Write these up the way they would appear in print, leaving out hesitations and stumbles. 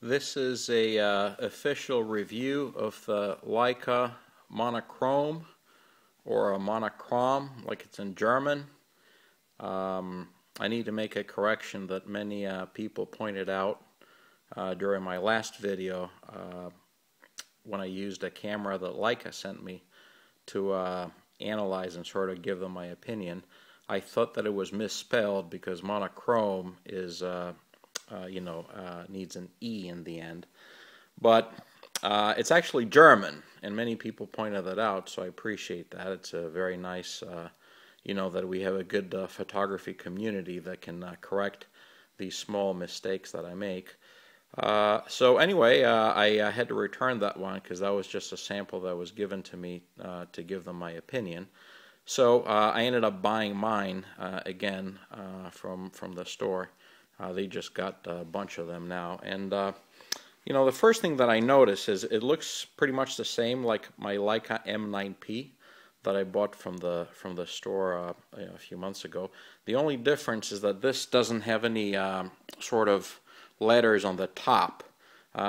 This is a official review of the Leica Monochrom, or a Monochrom like it's in German. I need to make a correction that many people pointed out during my last video when I used a camera that Leica sent me to analyze and sort of give them my opinion. I thought that it was misspelled because monochrome is needs an E in the end, but it's actually German, and many people pointed that out, so I appreciate that. It's a very nice, that we have a good photography community that can correct these small mistakes that I make. So anyway, I had to return that one because that was just a sample that was given to me to give them my opinion. So I ended up buying mine again from the store. They just got a bunch of them now, and the first thing that I notice is it looks pretty much the same like my Leica M9P that I bought from the store a few months ago. The only difference is that this doesn't have any sort of letters on the top,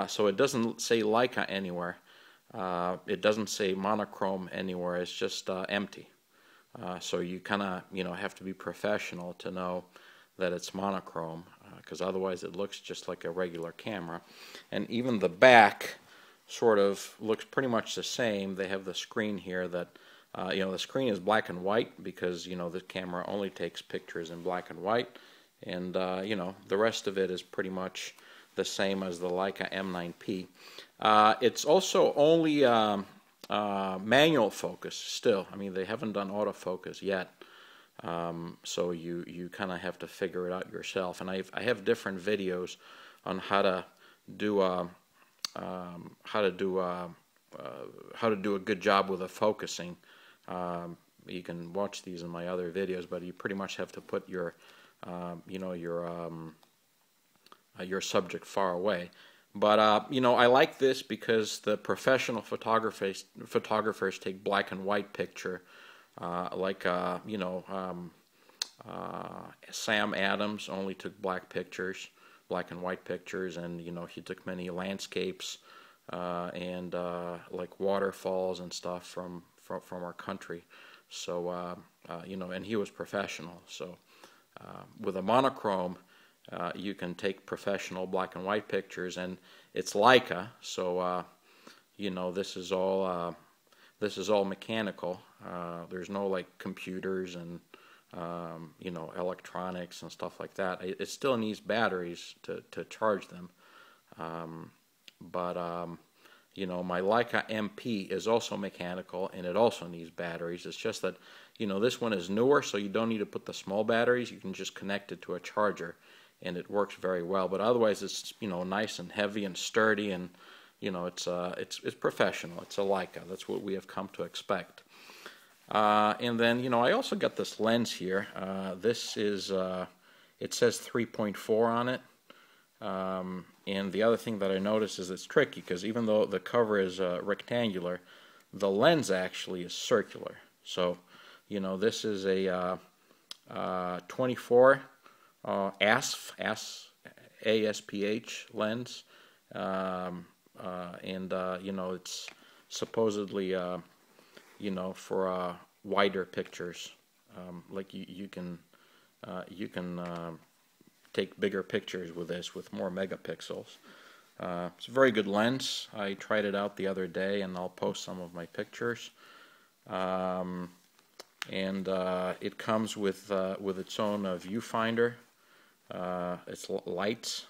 so it doesn't say Leica anywhere. It doesn't say monochrome anywhere. It's just empty. So you kind of have to be professional to know that it's monochrome, because otherwise it looks just like a regular camera. And even the back sort of looks pretty much the same. They have the screen here that the screen is black and white because the camera only takes pictures in black and white, and the rest of it is pretty much the same as the Leica M9P. It's also only manual focus still. I mean, they haven't done autofocus yet. So you kind of have to figure it out yourself, and I have different videos on how to do a good job with the focusing. You can watch these in my other videos, but you pretty much have to put your subject far away. But I like this because the professional photographers take black and white picture. Sam Adams only took black and white pictures, and he took many landscapes and like waterfalls and stuff from our country. So and he was professional. So with a monochrome, you can take professional black and white pictures, and it's Leica, so this is all mechanical. There's no like computers and electronics and stuff like that. It still needs batteries to charge them, but my Leica MP is also mechanical, and it also needs batteries. It's just that this one is newer, so you don't need to put the small batteries. You can just connect it to a charger, and it works very well. But otherwise, it's nice and heavy and sturdy, and it's professional. It's a Leica. That's what we have come to expect. And then I also got this lens here. This is it says 3.4 on it. And the other thing that I noticed is it's tricky because even though the cover is rectangular, the lens actually is circular. So this is a 24 ASPH lens. It's supposedly for wider pictures. Like you can take bigger pictures with this with more megapixels. It's a very good lens. I tried it out the other day, and I'll post some of my pictures. It comes with its own viewfinder. It's Lights.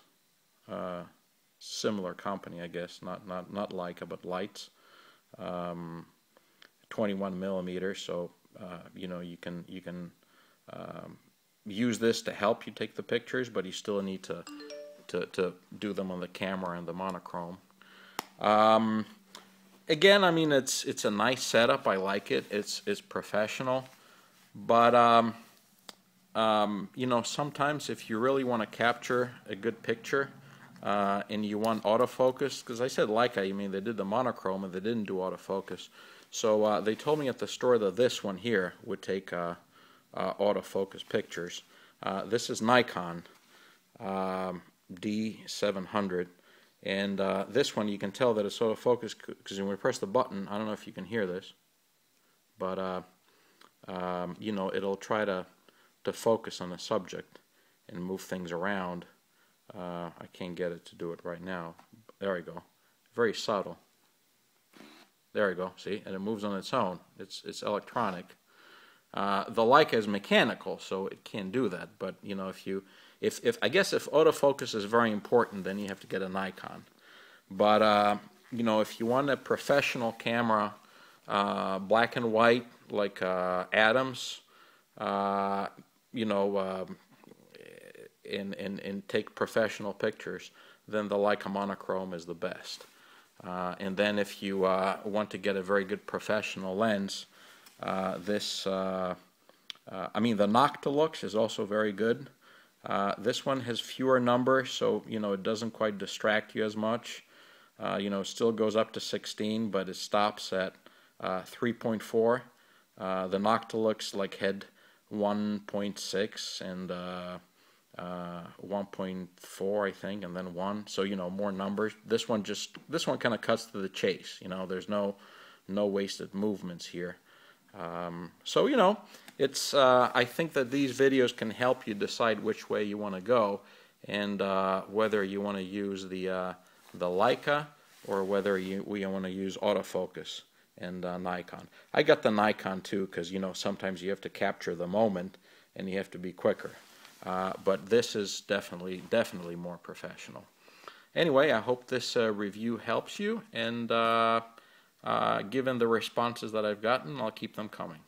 Similar company, I guess, not Leica, but Lights, 21 millimeter. So you can use this to help you take the pictures, but you still need to do them on the camera and the monochrome. Again, I mean, it's a nice setup. I like it. It's professional, but sometimes if you really want to capture a good picture, and you want autofocus, because I said Leica, I mean, they did the monochrome and they didn't do autofocus. So they told me at the store that this one here would take autofocus pictures. This is Nikon D700, And this one, you can tell that it's autofocus because when we press the button, I don't know if you can hear this, but you know, it'll try to focus on the subject and move things around. I can't get it to do it right now. There we go. Very subtle. There we go. See, and it moves on its own. It's electronic. The Leica is mechanical, so it can't do that. But you know, if I guess if autofocus is very important, then you have to get a Nikon. But you know, if you want a professional camera, black and white like Adams, you know, and take professional pictures, then the Leica Monochrom is the best. And then if you want to get a very good professional lens, I mean, the Noctilux is also very good. This one has fewer numbers, so you know, it doesn't quite distract you as much. You know, it still goes up to 16, but it stops at 3.4. The Noctilux like had 1.6 and 1.4, I think, and then 1. So you know, more numbers. This one kind of cuts to the chase. You know, there's no wasted movements here. So you know, it's I think that these videos can help you decide which way you want to go, and whether you want to use the Leica or whether we want to use autofocus and Nikon. I got the Nikon too because you know, sometimes you have to capture the moment and you have to be quicker. But this is definitely more professional. Anyway, I hope this review helps you, and given the responses that I've gotten, I'll keep them coming.